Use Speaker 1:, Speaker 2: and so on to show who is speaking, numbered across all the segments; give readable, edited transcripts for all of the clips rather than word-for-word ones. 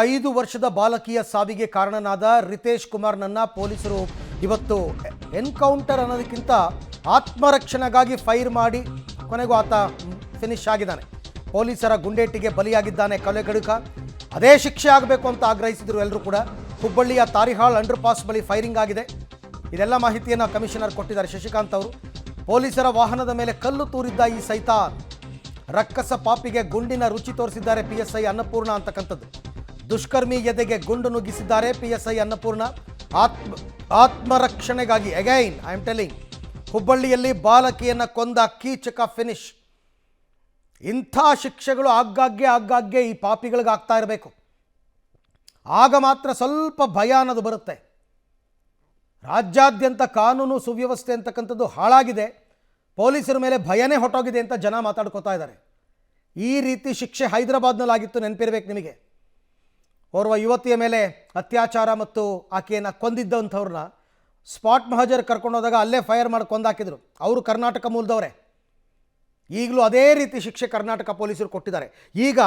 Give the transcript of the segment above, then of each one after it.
Speaker 1: 5 ವರ್ಷದ ಬಾಲಕಿಯ ಸಾವಿಗೆ ಕಾರಣನಾದ ರಿತೇಶ್ ಕುಮಾರ್ನನ್ನ ಪೊಲೀಸರು ಇವತ್ತು ಎನ್ಕೌಂಟರ್ ಅನ್ನೋದಕ್ಕಿಂತ ಆತ್ಮರಕ್ಷಣೆಗಾಗಿ ಫೈರ್ ಮಾಡಿ ಕೊನೆಗೂ ಆತ ಫಿನಿಶ್ ಆಗಿದ್ದಾನೆ. ಪೊಲೀಸರ ಗುಂಡೇಟಿಗೆ ಬಲಿಯಾಗಿದ್ದಾನೆ ಕೊಲೆಗಡುಕ. ಅದೇ ಶಿಕ್ಷೆ ಆಗಬೇಕು ಅಂತ ಆಗ್ರಹಿಸಿದರು ಎಲ್ಲರೂ ಕೂಡ. ಹುಬ್ಬಳ್ಳಿಯ ತಾರಿಹಾಳ್ ಅಂಡರ್ ಪಾಸ್ ಬಳಿ ಫೈರಿಂಗ್ ಆಗಿದೆ. ಇದೆಲ್ಲ ಮಾಹಿತಿಯನ್ನು ಕಮಿಷನರ್ ಕೊಟ್ಟಿದ್ದಾರೆ ಶಶಿಕಾಂತ್ ಅವರು. ಪೊಲೀಸರ ವಾಹನದ ಮೇಲೆ ಕಲ್ಲು ತೂರಿದ್ದ ಈ ಸೈತಾನ್ ರಕ್ಕಸ ಪಾಪಿಗೆ ಗುಂಡಿನ ರುಚಿ ತೋರಿಸಿದ್ದಾರೆ PSI ಅನ್ನಪೂರ್ಣ ಅಂತಕ್ಕಂಥದ್ದು. ದುಷ್ಕರ್ಮಿ ಎದೆಗೆ ಗುಂಡು ನುಗ್ಗಿಸಿದ್ದಾರೆ PSI ಅನ್ನಪೂರ್ಣ. ಆತ್ಮರಕ್ಷಣೆಗಾಗಿ ಅಗೈನ್ ಐ ಆಮ್ ಟೆಲಿಂಗ್, ಹುಬ್ಬಳ್ಳಿಯಲ್ಲಿ ಬಾಲಕಿಯನ್ನು ಕೊಂದ ಕೀಚಕ ಫಿನಿಶ್. ಇಂಥ ಶಿಕ್ಷೆಗಳು ಆಗಾಗ್ಗೆ ಈ ಪಾಪಿಗಳಿಗೆ ಆಗ್ತಾ ಇರಬೇಕು. ಆಗ ಮಾತ್ರ ಸ್ವಲ್ಪ ಭಯ ಅನ್ನೋದು ಬರುತ್ತೆ. ರಾಜ್ಯಾದ್ಯಂತ ಕಾನೂನು ಸುವ್ಯವಸ್ಥೆ ಅಂತಕ್ಕಂಥದ್ದು ಹಾಳಾಗಿದೆ. ಪೊಲೀಸರ ಮೇಲೆ ಭಯನೇ ಹೊಟ್ಟೋಗಿದೆ ಅಂತ ಜನ ಮಾತಾಡ್ಕೋತಾ ಇದ್ದಾರೆ. ಈ ರೀತಿ ಶಿಕ್ಷೆ ಹೈದರಾಬಾದ್ನಲ್ಲಾಗಿತ್ತು, ನೆನಪಿರ್ಬೇಕು ನಿಮಗೆ. ಓರ್ವ ಯುವತಿಯ ಮೇಲೆ ಅತ್ಯಾಚಾರ ಮತ್ತು ಆಕೆಯನ್ನು ಕೊಂದಿದ್ದಂಥವ್ರನ್ನ ಸ್ಪಾಟ್ ಮಹಜರ್ ಕರ್ಕೊಂಡೋದಾಗ ಅಲ್ಲೇ ಫೈರ್ ಮಾಡಿ ಕೊಂದಾಕಿದ್ರು. ಅವರು ಕರ್ನಾಟಕ ಮೂಲದವರೇ. ಈಗಲೂ ಅದೇ ರೀತಿ ಶಿಕ್ಷೆ ಕರ್ನಾಟಕ ಪೊಲೀಸರು ಕೊಟ್ಟಿದ್ದಾರೆ. ಈಗ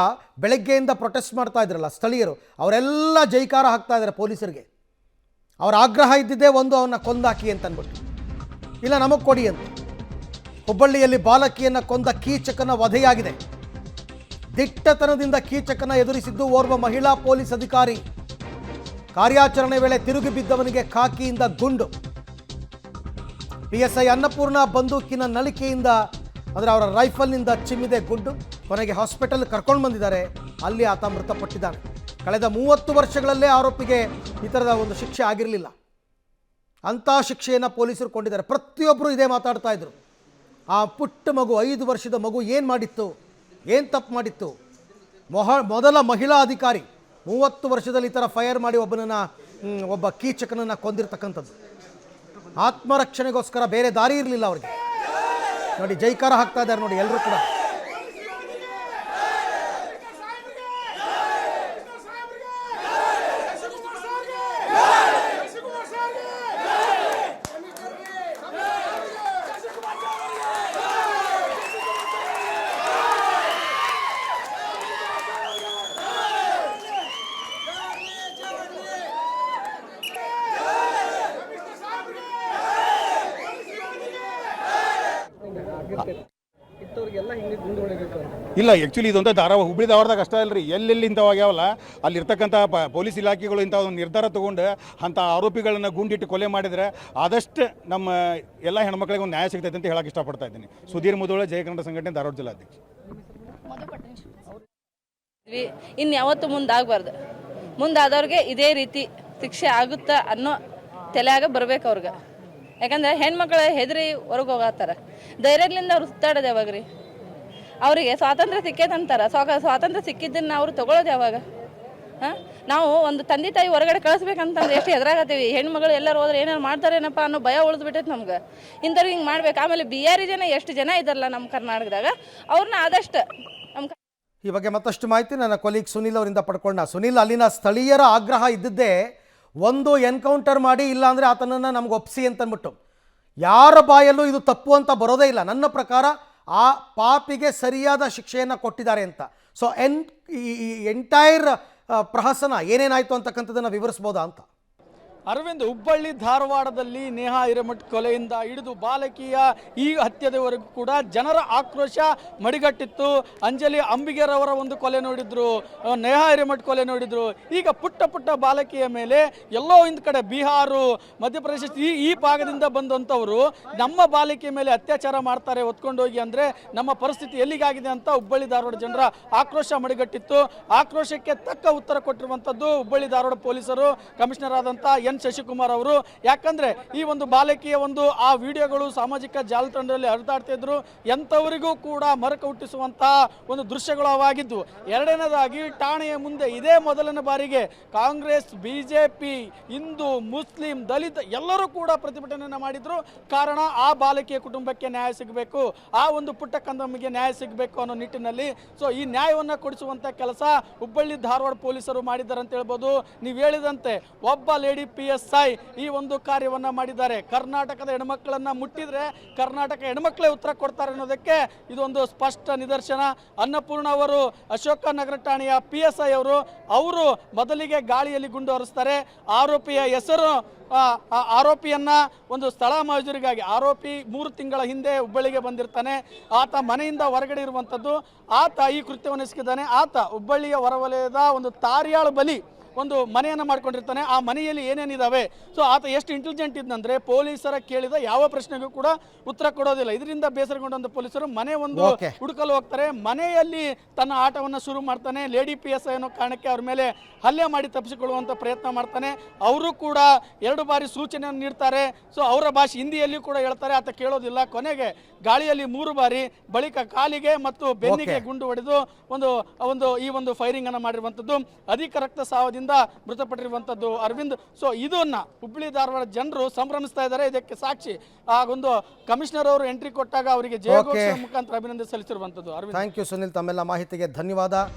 Speaker 1: ಬೆಳಗ್ಗೆಯಿಂದ ಪ್ರೊಟೆಸ್ಟ್ ಮಾಡ್ತಾ ಇದ್ರಲ್ಲ ಸ್ಥಳೀಯರು, ಅವರೆಲ್ಲ ಜೈಕಾರ ಹಾಕ್ತಾ ಇದ್ದಾರೆ ಪೊಲೀಸರಿಗೆ. ಅವರ ಆಗ್ರಹ ಇದ್ದಿದ್ದೇ ಒಂದು, ಅವನ್ನ ಕೊಂದಾಕಿ ಅಂತ ಅಂದ್ಬಿಟ್ಟು, ಇಲ್ಲ ನಮಗೆ ಕೊಡಿ ಅಂತ. ಹುಬ್ಬಳ್ಳಿಯಲ್ಲಿ ಬಾಲಕಿಯನ್ನು ಕೊಂದ ಕೀಚಕನ ವಧೆಯಾಗಿದೆ. ದಿಟ್ಟತನದಿಂದ ಕೀಚಕನ ಎದುರಿಸಿದ್ದು ಓರ್ವ ಮಹಿಳಾ ಪೊಲೀಸ್ ಅಧಿಕಾರಿ. ಕಾರ್ಯಾಚರಣೆ ವೇಳೆ ತಿರುಗಿ ಬಿದ್ದವನಿಗೆ ಖಾಕಿಯಿಂದ ಗುಂಡು. PSI ಅನ್ನಪೂರ್ಣ ಬಂದೂಕಿನ ನಳಿಕೆಯಿಂದ, ಅಂದರೆ ಅವರ ರೈಫಲ್ನಿಂದ ಚಿಮ್ಮಿದೆ ಗುಂಡು. ಕೊನೆಗೆ ಹಾಸ್ಪಿಟಲ್ ಕರ್ಕೊಂಡು ಬಂದಿದ್ದಾರೆ. ಅಲ್ಲಿ ಆತ ಮೃತಪಟ್ಟಿದ್ದಾನೆ. ಕಳೆದ 30 ವರ್ಷಗಳಲ್ಲೇ ಆರೋಪಿಗೆ ಈ ಥರದ ಒಂದು ಶಿಕ್ಷೆ ಆಗಿರಲಿಲ್ಲ. ಅಂಥ ಶಿಕ್ಷೆಯನ್ನು ಪೊಲೀಸರು ಕೊಂಡಿದ್ದಾರೆ. ಪ್ರತಿಯೊಬ್ಬರು ಇದೇ ಮಾತಾಡ್ತಾ ಇದ್ರು. ಆ ಪುಟ್ಟ ಮಗು, 5 ವರ್ಷದ ಮಗು ಏನು ಮಾಡಿತ್ತು, ಏನು ತಪ್ಪು ಮಾಡಿತ್ತು? ಮೊದಲ ಮಹಿಳಾ ಅಧಿಕಾರಿ 30 ವರ್ಷದಲ್ಲಿ ಈ ಥರ ಫೈರ್ ಮಾಡಿ ಒಬ್ಬ ಕೀಚಕನನ್ನು ಕೊಂದಿರ್ತಕ್ಕಂಥದ್ದು. ಆತ್ಮರಕ್ಷಣೆಗೋಸ್ಕರ ಬೇರೆ ದಾರಿ ಇರಲಿಲ್ಲ ಅವರಿಗೆ. ನೋಡಿ ಜೈಕಾರ ಹಾಕ್ತಾ ಇದ್ದಾರೆ ನೋಡಿ ಎಲ್ಲರೂ ಕೂಡ.
Speaker 2: ಇಲ್ಲ, ಆ್ಯಕ್ಚುಲಿ ಇದೊಂದು ಹುಬ್ಬಳ್ಳಿ ಧಾರವಾಡದಾಗ ಅಷ್ಟೇ ಅಲ್ರಿ, ಎಲ್ಲೆಲ್ಲಿ ಇಂಥವಾಗ್ಯಾವಲ್ಲ ಅಲ್ಲಿ ಇರ್ತಕ್ಕಂಥ ಪೊಲೀಸ್ ಇಲಾಖೆಗಳು ಇಂಥ ಒಂದು ನಿರ್ಧಾರ ತೊಗೊಂಡು ಅಂಥ ಆರೋಪಿಗಳನ್ನು ಗುಂಡಿಟ್ಟು ಕೊಲೆ ಮಾಡಿದರೆ ಆದಷ್ಟು ನಮ್ಮ ಎಲ್ಲ ಹೆಣ್ಮಕ್ಳಿಗೆ ಒಂದು ನ್ಯಾಯ ಸಿಗ್ತೈತೆ ಅಂತ ಹೇಳಕ್ಕೆ ಇಷ್ಟಪಡ್ತಾ ಇದ್ದೀನಿ. ಸುಧೀರ್ ಮುಧೋಳ, ಜಯ ಕನ್ನಡ ಸಂಘಟನೆ, ಧಾರವಾಡ ಜಿಲ್ಲಾಧ್ಯಕ್ಷ.
Speaker 3: ಇನ್ನು ಯಾವತ್ತು ಮುಂದಾಗಬಾರ್ದು. ಮುಂದಾದವ್ರಿಗೆ ಇದೇ ರೀತಿ ಶಿಕ್ಷೆ ಆಗುತ್ತಾ ಅನ್ನೋ ತಲೆಯಾಗ ಬರ್ಬೇಕು ಅವ್ರಿಗೆ. ಯಾಕಂದ್ರೆ ಹೆಣ್ಮಕ್ಳು ಹೆದರಿ ಹೊರಗೆ ಹೋಗತ್ತಾರ. ಧೈರ್ಯದಿಂದ ಅವ್ರು ಸುತ್ತಾಡೋದು ಯಾವಾಗ್ರಿ? ಅವರಿಗೆ ಸ್ವಾತಂತ್ರ್ಯ ಸಿಕ್ಕೇತಂತಾರ. ಸ್ವಾತಂತ್ರ್ಯ ಸಿಕ್ಕಿದ್ದನ್ನು ಅವ್ರು ತಗೊಳ್ಳೋದು ಯಾವಾಗ? ನಾವು ಒಂದು ತಂದೆ ತಾಯಿ ಹೊರಗಡೆ ಕಳಿಸ್ಬೇಕಂತಂದ್ರೆ ಎಷ್ಟು ಎದುರಾಗತ್ತೀವಿ. ಹೆಣ್ಮಗಳು ಎಲ್ಲರೂ ಹೋದ್ರೆ ಏನಾರು ಮಾಡ್ತಾರೇನಪ್ಪ ಅನ್ನೋ ಭಯ ಉಳಿದ್ಬಿಟ್ಟೈತೆ ನಮ್ಗೆ. ಇಂಥವ್ರಿಗೆ ಹಿಂಗೆ ಮಾಡ್ಬೇಕು. ಆಮೇಲೆ BRI ಜನ ಎಷ್ಟು ಜನ ಇದ್ದಾರಲ್ಲ ನಮ್ಮ ಕರ್ನಾಟಕದಾಗ, ಅವ್ರನ್ನ ಆದಷ್ಟು ನಮ್ಮ
Speaker 1: ಈ ಬಗ್ಗೆ ಮತ್ತಷ್ಟು ಮಾಹಿತಿ ನನ್ನ ಕೊಲೀಗ್ ಸುನಿಲ್ ಅವರಿಂದ ಪಡ್ಕೊಂಡ. ಸುನಿಲ್, ಅಲ್ಲಿನ ಸ್ಥಳೀಯರ ಆಗ್ರಹ ಇದ್ದಿದ್ದೇ ಒಂದು ಎನ್ಕೌಂಟರ್ ಮಾಡಿ, ಇಲ್ಲಾಂದರೆ ಆತನನ್ನು ನಮ್ಗೆ ಒಪ್ಪಿಸಿ ಅಂತಂದ್ಬಿಟ್ಟು. ಯಾರ ಬಾಯಲ್ಲೂ ಇದು ತಪ್ಪು ಅಂತ ಬರೋದೇ ಇಲ್ಲ. ನನ್ನ ಪ್ರಕಾರ ಆ ಪಾಪಿಗೆ ಸರಿಯಾದ ಶಿಕ್ಷೆಯನ್ನು ಕೊಟ್ಟಿದ್ದಾರೆ ಅಂತ. ಸೊ ಎಂಟೈರ್ ಪ್ರಹಸನ ಏನೇನಾಯಿತು ಅಂತಕ್ಕಂಥದ್ದನ್ನು ವಿವರಿಸ್ಬೋದಾ ಅಂತ.
Speaker 4: ಅರವಿಂದ್, ಹುಬ್ಬಳ್ಳಿ ಧಾರವಾಡದಲ್ಲಿ ನೇಹಾ ಹಿರೇಮಠ್ ಕೊಲೆಯಿಂದ ಹಿಡಿದು ಬಾಲಕಿಯ ಈ ಹತ್ಯೆಯವರೆಗೂ ಕೂಡ ಜನರ ಆಕ್ರೋಶ ಮಡಿಗಟ್ಟಿತ್ತು. ಅಂಜಲಿ ಅಂಬಿಗರವರ ಒಂದು ಕೊಲೆ ನೋಡಿದ್ರು, ನೇಹಾ ಹಿರೇಮಠ್ ಕೊಲೆ ನೋಡಿದ್ರು. ಈಗ ಪುಟ್ಟ ಬಾಲಕಿಯ ಮೇಲೆ ಎಲ್ಲೋ ಒಂದು ಕಡೆ ಬಿಹಾರ, ಮಧ್ಯಪ್ರದೇಶ ಈ ಭಾಗದಿಂದ ಬಂದಂಥವರು ನಮ್ಮ ಬಾಲಕಿಯ ಮೇಲೆ ಅತ್ಯಾಚಾರ ಮಾಡ್ತಾರೆ ಹೊತ್ಕೊಂಡೋಗಿ ಅಂದರೆ ನಮ್ಮ ಪರಿಸ್ಥಿತಿ ಎಲ್ಲಿಗಾಗಿದೆ ಅಂತ ಹುಬ್ಬಳ್ಳಿ ಧಾರವಾಡ ಜನರ ಆಕ್ರೋಶ ಮಡಿಗಟ್ಟಿತ್ತು. ಆಕ್ರೋಶಕ್ಕೆ ತಕ್ಕ ಉತ್ತರ ಕೊಟ್ಟಿರುವಂಥದ್ದು ಹುಬ್ಬಳ್ಳಿ ಧಾರವಾಡ ಪೊಲೀಸರು, ಕಮಿಷನರ್ ಆದಂಥ ಎನ್ ಶಶಿಕುಮಾರ್ ಅವರು. ಯಾಕಂದ್ರೆ ಈ ಒಂದು ಬಾಲಕಿಯ ಆ ವಿಡಿಯೋಗಳು ಸಾಮಾಜಿಕ ಜಾಲತಾಣದಲ್ಲಿ ಹರಿದಾಡ್ತಿದ್ರು. ಎಂಥವರಿಗೂ ಕೂಡ ಮರಕ ಹುಟ್ಟಿಸುವಂತಹ ಒಂದು ದೃಶ್ಯಗಳು ಅವಾಗಿದ್ದು. ಎರಡನೇದಾಗಿ ಠಾಣೆಯ ಮುಂದೆ ಇದೇ ಮೊದಲನೇ ಬಾರಿಗೆ ಕಾಂಗ್ರೆಸ್, BJP, ಹಿಂದೂ, ಮುಸ್ಲಿಂ, ದಲಿತ ಎಲ್ಲರೂ ಕೂಡ ಪ್ರತಿಭಟನೆಯನ್ನು ಮಾಡಿದ್ರು. ಕಾರಣ ಆ ಬಾಲಕಿಯ ಕುಟುಂಬಕ್ಕೆ ನ್ಯಾಯ ಸಿಗಬೇಕು, ಆ ಒಂದು ಪುಟ್ಟ ಕಂದಮ್ಮಿಗೆ ನ್ಯಾಯ ಸಿಗಬೇಕು ಅನ್ನೋ ನಿಟ್ಟಿನಲ್ಲಿ. ಸೊ ಈ ನ್ಯಾಯವನ್ನು ಕೊಡಿಸುವಂತ ಕೆಲಸ ಹುಬ್ಬಳ್ಳಿ ಧಾರವಾಡ ಪೊಲೀಸರು ಮಾಡಿದ್ದಾರೆ ಅಂತ ಹೇಳ್ಬೋದು. ನೀವು ಹೇಳಿದಂತೆ ಒಬ್ಬ ಲೇಡಿ PSI ಈ ಒಂದು ಕಾರ್ಯವನ್ನ ಮಾಡಿದ್ದಾರೆ. ಕರ್ನಾಟಕದ ಹೆಣ್ಮಕ್ಳನ್ನ ಮುಟ್ಟಿದ್ರೆ ಕರ್ನಾಟಕ ಹೆಣ್ಮಕ್ಳೇ ಉತ್ತರ ಕೊಡ್ತಾರೆ ಅನ್ನೋದಕ್ಕೆ ಇದೊಂದು ಸ್ಪಷ್ಟ ನಿದರ್ಶನ. ಅನ್ನಪೂರ್ಣ ಅವರು ಅಶೋಕ ನಗರ ಠಾಣೆಯ PSI ಅವರು ಮೊದಲಿಗೆ ಗಾಳಿಯಲ್ಲಿ ಗುಂಡು ಹಾರಿಸ್ತಾರೆ. ಆರೋಪಿಯ ಹೆಸರು ಆರೋಪಿಯನ್ನ ಒಂದು ಸ್ಥಳ ಮಹಜೂರಿಗಾಗಿ ಆರೋಪಿ 3 ತಿಂಗಳ ಹಿಂದೆ ಹುಬ್ಬಳ್ಳಿಗೆ ಬಂದಿರ್ತಾನೆ. ಆತ ಮನೆಯಿಂದ ಹೊರಗಡೆ ಇರುವಂಥದ್ದು. ಆತ ಈ ಕೃತ್ಯವನ್ನು ಎಸಗಿದ್ದಾನೆ. ಆತ ಹುಬ್ಬಳ್ಳಿಯ ಹೊರವಲಯದ ಒಂದು ತಾರ್ಯಾಳು ಬಲಿ ಒಂದು ಮನೆಯನ್ನು ಮಾಡ್ಕೊಂಡಿರ್ತಾನೆ. ಆ ಮನೆಯಲ್ಲಿ ಏನೇನಿದಾವೆ, ಸೊ ಆತ ಎಷ್ಟು ಇಂಟೆಲಿಜೆಂಟ್ ಇದ್ದಂದ್ರೆ ಪೊಲೀಸರ ಕೇಳಿದ ಯಾವ ಪ್ರಶ್ನೆಗೂ ಕೂಡ ಉತ್ತರ ಕೊಡೋದಿಲ್ಲ. ಇದರಿಂದ ಬೇಸರಗೊಂಡಂತ ಪೊಲೀಸರು ಮನೆ ಒಂದು ಹುಡುಕಲು ಹೋಗ್ತಾರೆ. ಮನೆಯಲ್ಲಿ ತನ್ನ ಆಟವನ್ನು ಶುರು ಮಾಡ್ತಾನೆ. ಲೇಡಿ PSI ಅನ್ನೋ ಕಾರಣಕ್ಕೆ ಅವ್ರ ಮೇಲೆ ಹಲ್ಲೆ ಮಾಡಿ ತಪ್ಪಿಸಿಕೊಳ್ಳುವಂಥ ಪ್ರಯತ್ನ ಮಾಡ್ತಾನೆ. ಅವರು ಕೂಡ 2 ಬಾರಿ ಸೂಚನೆಯನ್ನು ನೀಡ್ತಾರೆ. ಸೊ ಅವರ ಭಾಷೆ ಹಿಂದಿಯಲ್ಲಿ ಕೂಡ ಹೇಳ್ತಾರೆ, ಆತ ಕೇಳೋದಿಲ್ಲ. ಕೊನೆಗೆ ಗಾಳಿಯಲ್ಲಿ 3 ಬಾರಿ, ಬಳಿಕ ಕಾಲಿಗೆ ಮತ್ತು ಬೆನ್ನಿಗೆ ಗುಂಡು ಹೊಡೆದು ಈ ಒಂದು ಫೈರಿಂಗ್ ಅನ್ನು ಮಾಡಿರುವಂಥದ್ದು. ಅಧಿಕ ರಕ್ತಸ್ರಾವದಿಂದ ಮೃತಪಟ್ಟಿರುವಂಥದ್ದು ಅರವಿಂದ್. ಸೊ ಇದನ್ನ ಹುಬ್ಬಳ್ಳಿ ಧಾರವಾಡ ಜನರು ಸಂಭ್ರಮಿಸ್ತಾ ಇದ್ದಾರೆ. ಇದಕ್ಕೆ ಸಾಕ್ಷಿ ಆ ಒಂದು ಕಮಿಷನರ್ ಅವರು ಎಂಟ್ರಿ ಕೊಟ್ಟಾಗ ಅವರಿಗೆ ಜಯಘೋಷ ಮುಖಾಂತರ ಅಭಿನಂದನೆ ಸಲ್ಲಿಸಿರುವಂಥದ್ದು. ಅರವಿಂದ್,
Speaker 1: ಥ್ಯಾಂಕ್ ಯು ಸುನಿಲ್, ತಮ್ಮೆಲ್ಲ ಮಾಹಿತಿಗೆ ಧನ್ಯವಾದ.